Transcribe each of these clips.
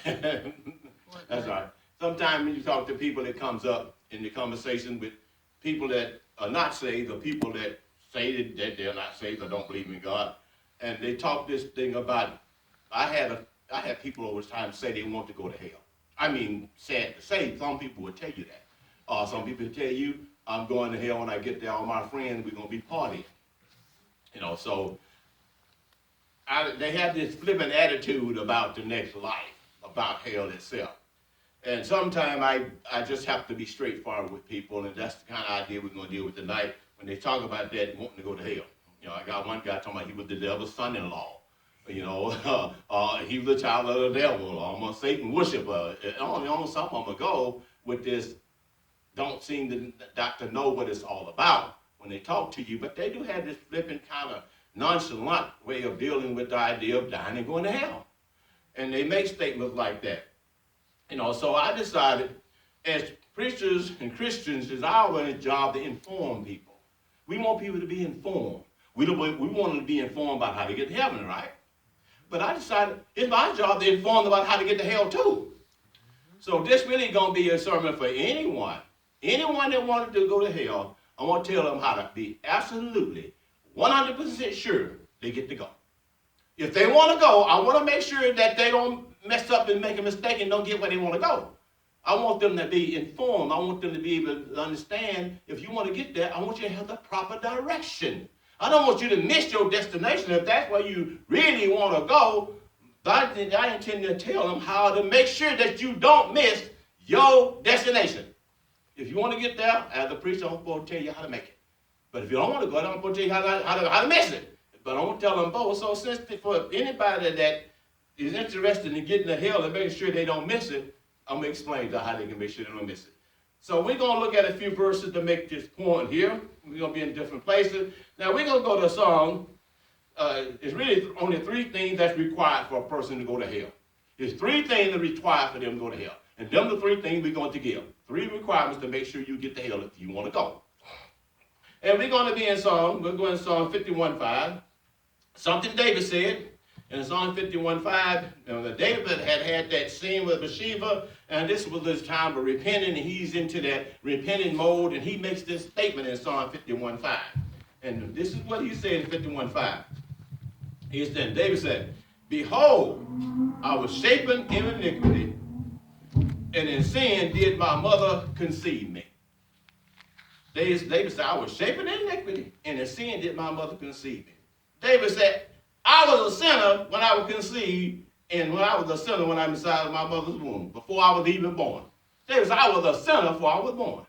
That's right. Sometimes when you talk to people that comes up in the conversation with people that are not saved or people that say that they're not saved or don't believe in God, and they talk this thing about, I had a I had people over time say they want to go to hell. I mean, sad to say, some people would tell you that. Some people tell you, I'm going to hell when I get there. All my friends, we're gonna be partying. So they have this flippant attitude about the next life, about hell itself. And sometimes I just have to be straightforward with people, and that's the kind of idea we're going to deal with tonight when they talk about that wanting to go to hell. I got one guy talking about he was the devil's son-in-law. He was a child of the devil, almost Satan worshiper. And on some of them go with this, don't seem to doctor know what it's all about when they talk to you, but they do have this flippant kind of nonchalant way of dealing with the idea of dying and going to hell. And they make statements like that. So I decided, as preachers and Christians, it's our job to inform people. We want people to be informed. We want them to be informed about how to get to heaven, right? But I decided it's my job to inform them about how to get to hell too. So this really going to be a sermon for anyone that wanted to go to hell. I want to tell them how to be absolutely 100% sure they get to go. If they want to go, I want to make sure that they don't mess up and make a mistake and don't get where they want to go. I want them to be informed. I want them to be able to understand, if you want to get there, I want you to have the proper direction. I don't want you to miss your destination. If that's where you really want to go, I intend to tell them how to make sure that you don't miss your destination. If you want to get there, as a preacher, I'm going to tell you how to make it. But if you don't want to go, I'm going to tell you how to miss it. But I won't tell them both. So since for anybody that is interested in getting to hell and making sure they don't miss it, I'm going to explain how they can make sure they don't miss it. So we're going to look at a few verses to make this point here. We're going to be in different places. Now we're going to go to a song. It's really only three things that's required for a person to go to hell. There's three things that are required for them to go to hell. And them the three things we're going to give. Three requirements to make sure you get to hell if you want to go. And we're going to be in Psalm, we're going to Psalm 51:5. Something David said in Psalm 51:5. David had that scene with Bathsheba, and this was his time of repenting, and he's into that repenting mode, and he makes this statement in Psalm 51:5. And this is what he said in 51:5. David said, "Behold, I was shapen in iniquity, and in sin did my mother conceive me." David said, "I was shapen in iniquity, and in sin did my mother conceive me." David said, "I was a sinner when I was conceived, and when I was a sinner when I was inside of my mother's womb, before I was even born." David said, "I was a sinner before I was born."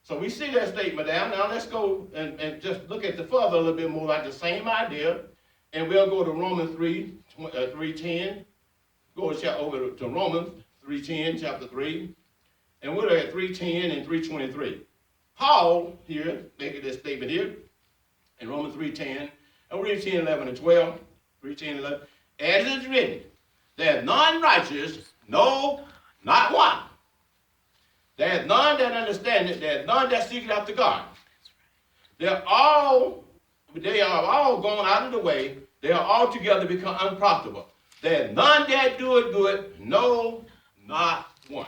So we see that statement down. Now let's go and just look at the further a little bit more, like the same idea. And we'll go to Romans 3:10. Go over to Romans 3:10, chapter 3. And we'll look at 3:10 and 3:23. Paul here, making this statement here, in Romans 3:10. And we'll read 10, 11, and 12. 3:10, 11. "As it is written, there is none righteous, no, not one. There is none that understand it. There is none that seek after God. They are all gone out of the way. They are altogether become unprofitable. There is none that do it good, no, not one."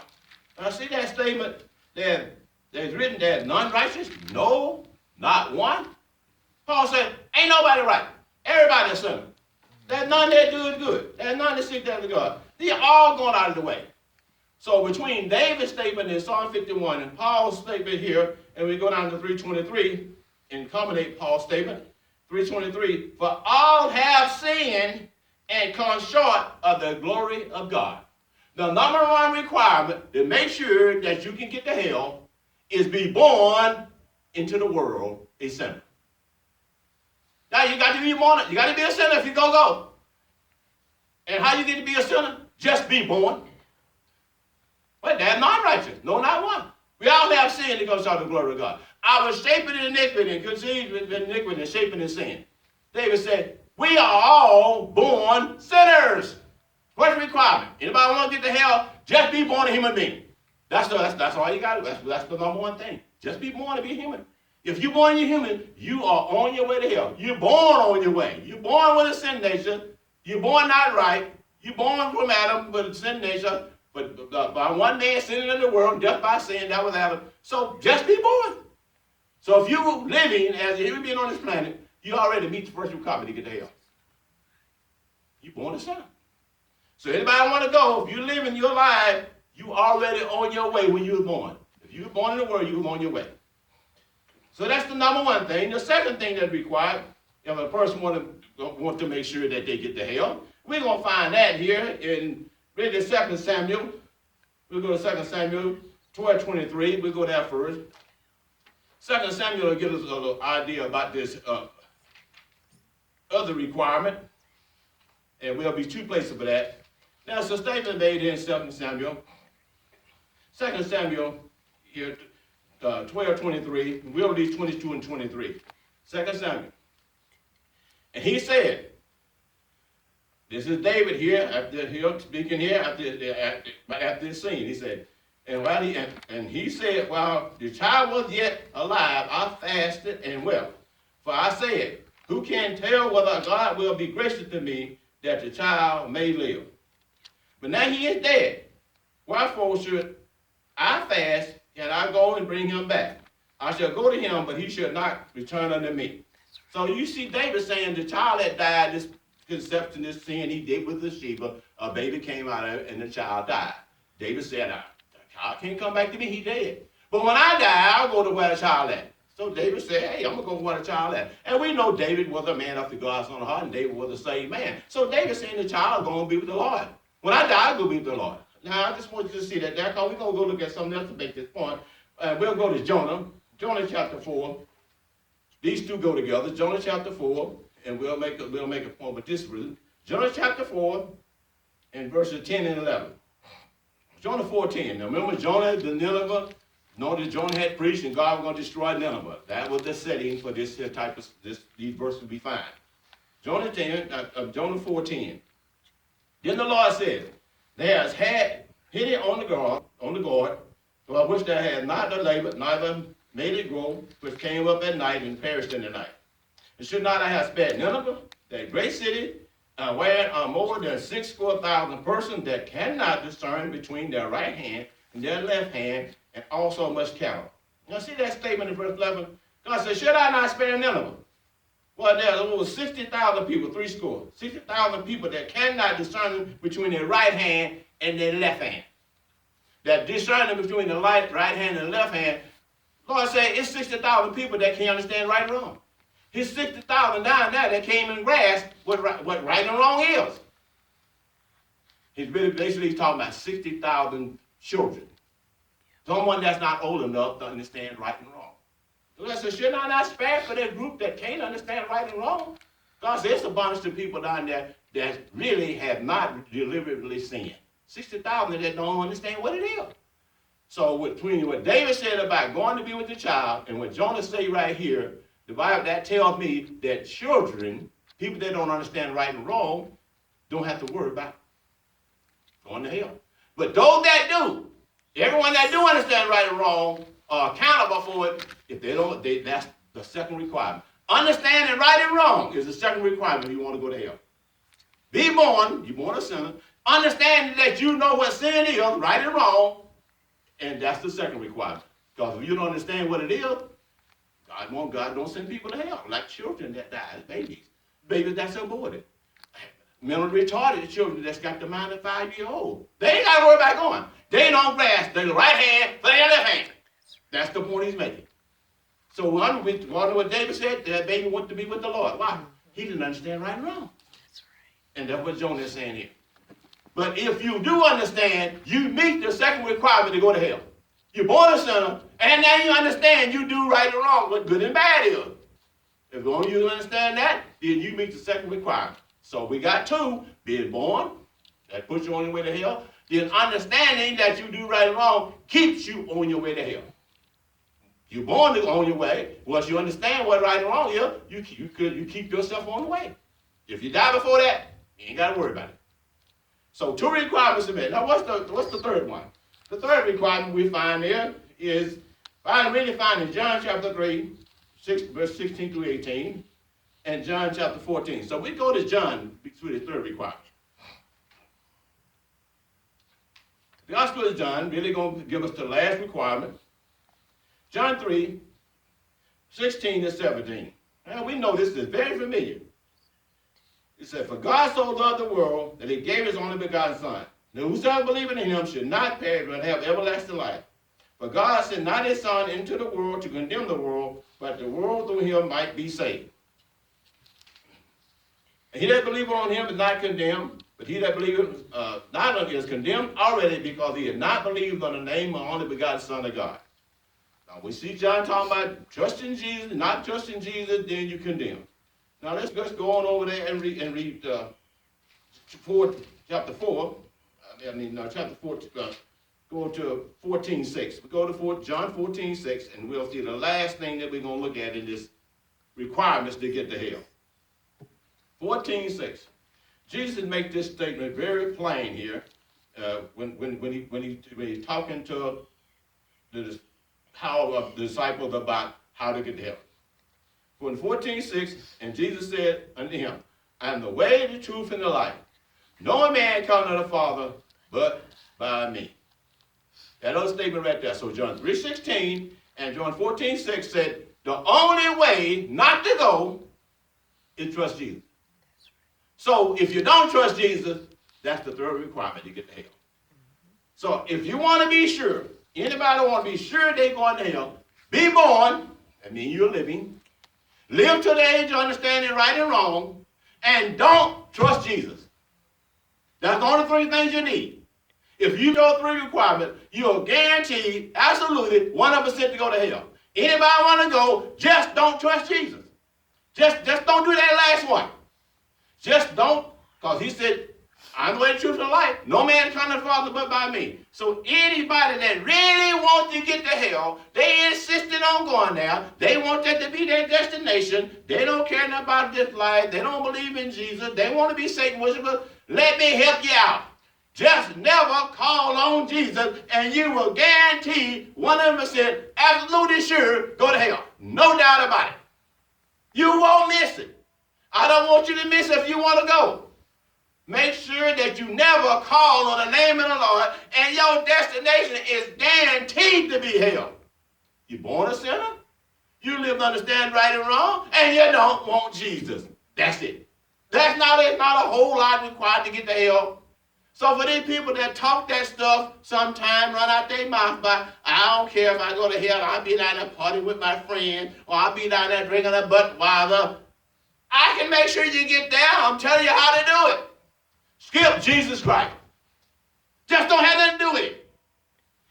Now see that statement? There's written there is none righteous, no, not one. Paul said, ain't nobody right. Everybody's a sinner. There's none that do it good. There's none that seek after God. They are all gone out of the way. So between David's statement in Psalm 51 and Paul's statement here, and we go down to 3:23 and accommodate Paul's statement, 3:23, "For all have sinned and come short of the glory of God." The number one requirement to make sure that you can get to hell is be born into the world a sinner. Now you got to be born. You got to be a sinner if you're going to go. And how you get to be a sinner? Just be born. But they're not righteous. No, not one. We all have sin that goes out of the glory of God. "I was shapen in iniquity and conceived in iniquity and shapen in sin." David said, we are all born sinners. What's the requirement? Anybody want to get to hell? Just be born a human being. That's all you got to do. That's the number one thing. Just be born to be human. If you're born you're human, you are on your way to hell. You're born on your way. You're born with a sin nature. You're born not right. You born from Adam with a sin nature, but by one man sinning in the world, death by sin, that was Adam. So just be born. So if you're living as a human being on this planet, you already meet the first requirement to get to hell. You're born a sinner. So anybody want to go, if you're living your life, you already on your way when you were born. If you were born in the world, you were on your way. So that's the number one thing. The second thing that's required, if a person want to make sure that they get to hell, we're going to find that here in really 2 Samuel. We'll go to 2 Samuel 12:23. We'll go there first. 2 Samuel will give us a little idea about this other requirement. And we'll be two places for that. Now, it's a statement made in 2 Samuel. 2 Samuel here, 12:23. We'll read 22 and 23. 2 Samuel. And he said, this is David here, speaking here after this scene. He said, and he said, while the child was yet alive, I fasted and wept. For I said, who can tell whether God will be gracious to me that the child may live? But now he is dead. Wherefore should I fast, and I go and bring him back? I shall go to him, but he shall not return unto me. So you see David saying the child that died, this conception, this sin he did with Bathsheba, a baby came out of it and the child died. David said, the child can't come back to me, he dead. But when I die, I'll go to where the child at. So David said, hey, I'm going to go where the child at. And we know David was a man after God's own heart, and David was a saved man. So David saying the child is going to be with the Lord. When I die, I'll go be with the Lord. Now, I just want you to see that there, because we're going to go look at something else to make this point. We'll go to Jonah. Jonah chapter 4. These two go together. Jonah chapter 4, and we'll make a point with this reason. Jonah chapter 4, and verses 10 and 11. Jonah 4:10. Now remember Jonah, the Nineveh. Know that Jonah had preached, and God was going to destroy Nineveh. That was the setting for this type of these verses we find. Jonah 4:10. Then the Lord said, there has had hit it on the guard, for which there had not the labor, neither made it grow, which came up at night and perished in the night. And should not I have spared Nineveh, that great city, where are more than 6,000 persons that cannot discern between their right hand and their left hand, and also much cattle. Now see that statement in verse 11? God said, should I not spare Nineveh? Well, there's over 60,000 people, 60,000 people that cannot discern between their right hand and their left hand. That discerning between the right hand and the left hand, Lord said, it's 60,000 people that can't understand right and wrong. He's 60,000 down there that can't even grasp what right and wrong is. He's basically talking about 60,000 children. Someone that's not old enough to understand right and wrong. So I said, should I not spare for that group that can't understand right and wrong? God said, it's a bunch of people down there that really have not deliberately sinned. 60,000 that don't understand what it is. So between what David said about going to be with the child and what Jonah say right here, the Bible that tells me that children, people that don't understand right and wrong, don't have to worry about going to hell. But those that do, everyone that do understand right and wrong are accountable for it. If they don't, that's the second requirement. Understanding right and wrong is the second requirement if you want to go to hell. Be born, you're born a sinner. Understanding that you know what sin is, right and wrong, and that's the second requirement. Because if you don't understand what it is, God don't send people to hell, like children that die as babies. Babies that's aborted. Mentally retarded children that's got the mind of 5-year-old. They ain't got to worry about going. They don't grasp their right hand for their left hand. That's the point he's making. So one what David said, that baby wanted to be with the Lord. Why? He didn't understand right and wrong. That's right. And that's what Jonah is saying here. But if you do understand, you meet the second requirement to go to hell. You're born a sinner, and now you understand you do right and wrong, what good and bad is. As long as you understand that, then you meet the second requirement. So we got two, being born, that puts you on your way to hell. Then understanding that you do right and wrong keeps you on your way to hell. You're born on your way. Once you understand what right and wrong is, you keep yourself on the way. If you die before that, you ain't got to worry about it. So two requirements are met. Now what's the third one? The third requirement we find here is found in John chapter 3, verse 16 through 18, and John chapter 14. So we go to John through the third requirement. Gospel of John, really going to give us the last requirement. John 3, 16 and 17. Now, we know this is very familiar. It said, for God so loved the world that he gave his only begotten Son. Now, whosoever believeth in him should not perish but have everlasting life. For God sent not his Son into the world to condemn the world, but the world through him might be saved. And he that believeth on him is not condemned, but he that believeth not on him is condemned already, because he had not believed on the name of the only begotten Son of God. Now we see John talking about trusting Jesus, not trusting Jesus, then you condemn. Now let's go on over there and read chapter 4. Chapter 4. Go to 14:6. We go to John 14:6, and we'll see the last thing that we're going to look at in this requirements to get to hell. 14:6. Jesus makes this statement very plain here when he's talking to the power of the disciples about how to get to heaven. For in 14:6, and Jesus said unto him, I am the way, the truth, and the life. No man come to the Father but by me. That other statement right there. So John 3:16 and John 14:6 said, the only way not to go is trust Jesus. So if you don't trust Jesus, that's the third requirement to get to hell. So if you want to be sure, anybody want to be sure they're going to hell, be born, that means you're living, live to the age of understanding right and wrong, and don't trust Jesus. That's the only three things you need. If you know three requirements, you're guaranteed, absolutely, 100% to go to hell. Anybody want to go, just don't trust Jesus. Just don't do that last one. Just don't, because he said, I'm the way, the truth, and the life. No man come to the Father but by me. So anybody that really wants to get to hell, they insisting on going there. They want that to be their destination. They don't care nothing about this life. They don't believe in Jesus. They want to be Satan worshipers. Let me help you out. Just never call on Jesus, and you will guarantee 100%, absolutely sure, go to hell. No doubt about it. You won't miss it. I don't want you to miss it if you want to go. Make sure that you never call on the name of the Lord, and your destination is guaranteed to be hell. You born a sinner, you live to understand right and wrong, and you don't want Jesus. That's it. There's not a whole lot required to get to hell. So for these people that talk that stuff, sometimes run out their mouth by, I don't care if I go to hell, I'll be down there partying with my friend, or I'll be down there drinking a Budweiser. I can make sure you get there. I'm telling you how to do it. Skip Jesus Christ. Just don't have nothing to do with it.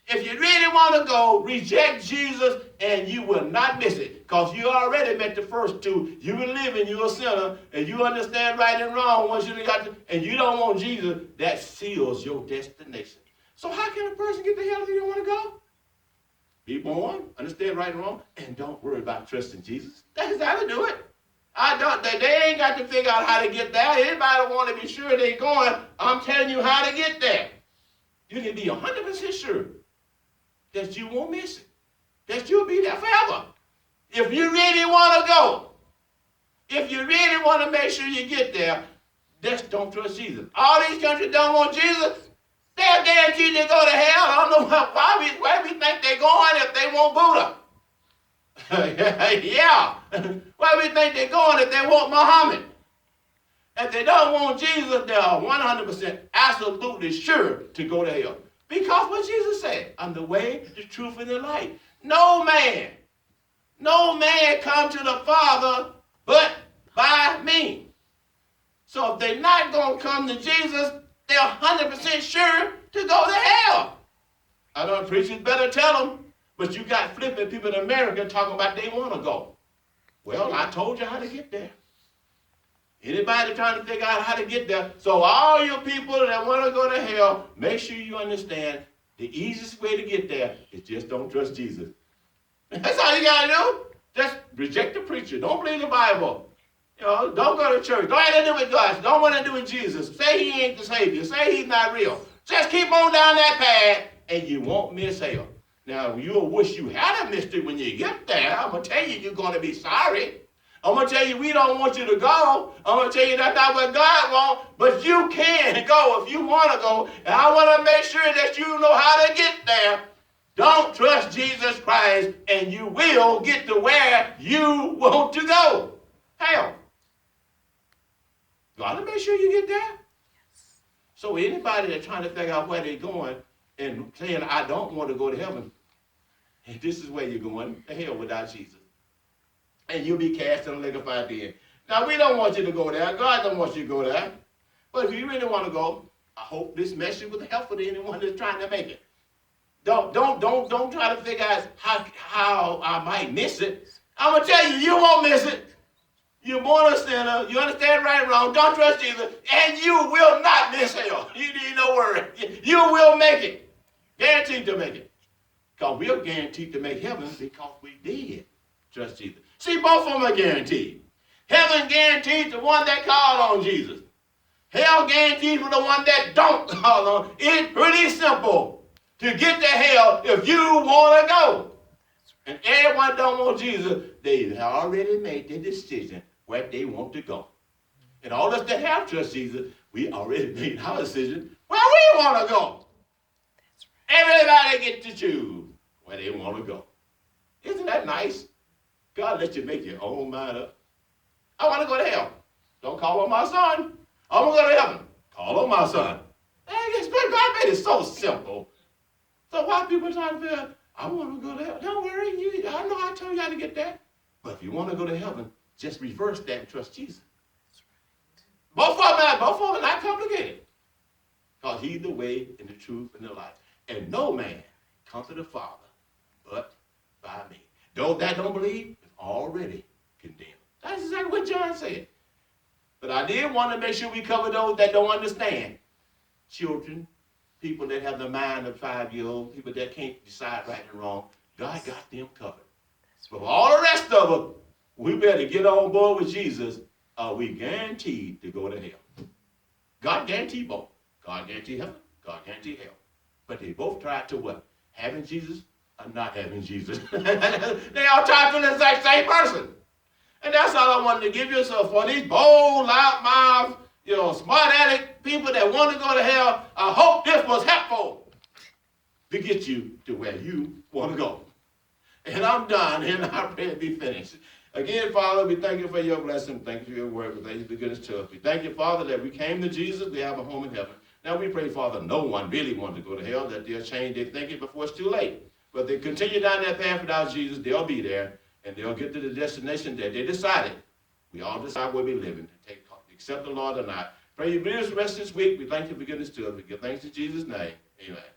If you really want to go, reject Jesus, and you will not miss it. Because you already met the first two. You will live and you're a sinner, and you understand right and wrong once you got to, and you don't want Jesus, that seals your destination. So how can a person get to hell if they don't want to go? Be born, understand right and wrong, and don't worry about trusting Jesus. That's how to do it. They ain't got to figure out how to get there. Anybody want to be sure they're going, I'm telling you how to get there. You can be 100% sure that you won't miss it, that you'll be there forever. If you really want to go, if you really want to make sure you get there, just don't trust Jesus. All these countries don't want Jesus. They're guaranteed to go to hell. I don't know why we think they're going if they want Buddha. Yeah. Why we think they're going if they want Muhammad? If they don't want Jesus, they are 100% absolutely sure to go to hell. Because what Jesus said, I'm the way, the truth, and the life. No man come to the Father but by me. So if they're not going to come to Jesus, they're 100% sure to go to hell. I know preachers better tell them, but you got flipping people in America talking about they want to go. Well, I told you how to get there. Anybody trying to figure out how to get there? So all you people that want to go to hell, make sure you understand the easiest way to get there is just don't trust Jesus. That's all you got to do. Just reject the preacher. Don't believe the Bible. Don't go to church. Don't have to do with God. Don't want to do with Jesus. Say he ain't the Savior. Say he's not real. Just keep on down that path and you won't miss hell. Now, you'll wish you had missed it when you get there. I'm going to tell you, you're going to be sorry. I'm going to tell you, we don't want you to go. I'm going to tell you that's not what God wants, but you can go if you want to go. And I want to make sure that you know how to get there. Don't trust Jesus Christ, and you will get to where you want to go. Hell. Got to make sure you get there. So anybody that's trying to figure out where they're going and saying, I don't want to go to heaven, and this is where you're going, to hell without Jesus. And you'll be cast in the lake of fire at the end. Now, we don't want you to go there. God don't want you to go there. But if you really want to go, I hope this message was helpful to anyone that's trying to make it. Don't try to figure out how I might miss it. I'm going to tell you, you won't miss it. You're born a sinner. You understand right and wrong. Don't trust Jesus. And you will not miss hell. You need no worry. You will make it. Guaranteed to make it. Because we're guaranteed to make heaven because we did trust Jesus. See, both of them are guaranteed. Heaven guaranteed the one that called on Jesus. Hell guaranteed for the one that don't call on. It's pretty simple to get to hell if you want to go. And everyone don't want Jesus. They already made their decision where they want to go. And all of us that have trust Jesus, we already made our decision where we want to go. Everybody gets to choose where they want to go. Isn't that nice? God lets you make your own mind up. I want to go to hell. Don't call on my son. I want to go to heaven. Call on my son. God made it so simple. So why people trying to figure out, I want to go to hell. Don't worry. I know I told you how to get there. But if you want to go to heaven, just reverse that and trust Jesus. Both of them are not complicated. Because he's the way and the truth and the life. And no man comes to the Father but by me. Those that don't believe is already condemned. That's exactly what John said. But I did want to make sure we cover those that don't understand. Children, people that have the mind of 5-year-olds, people that can't decide right and wrong. God got them covered. But for all the rest of them, we better get on board with Jesus. Are we guaranteed to go to hell? God guaranteed both. God guaranteed heaven. God guaranteed hell. But they both tried to what? Having Jesus or not having Jesus. They all tried to the exact same person. And that's all I wanted to give you. So for these bold, loudmouth, smart-aleck people that want to go to hell, I hope this was helpful to get you to where you want to go. And I'm done, and I pray to be finished. Again, Father, we thank you for your blessing. Thank you for your word. We thank you for goodness to us. We thank you, Father, that we came to Jesus. We have a home in heaven. Now we pray, Father, no one really wants to go to hell, that they'll change their thinking before it's too late. But if they continue down that path without Jesus, they'll be there, and they'll get to the destination that they decided. We all decide where we're living, accept the Lord or not. Pray you bless the rest of this week. We thank you for goodness to us. We give thanks in Jesus' name. Amen.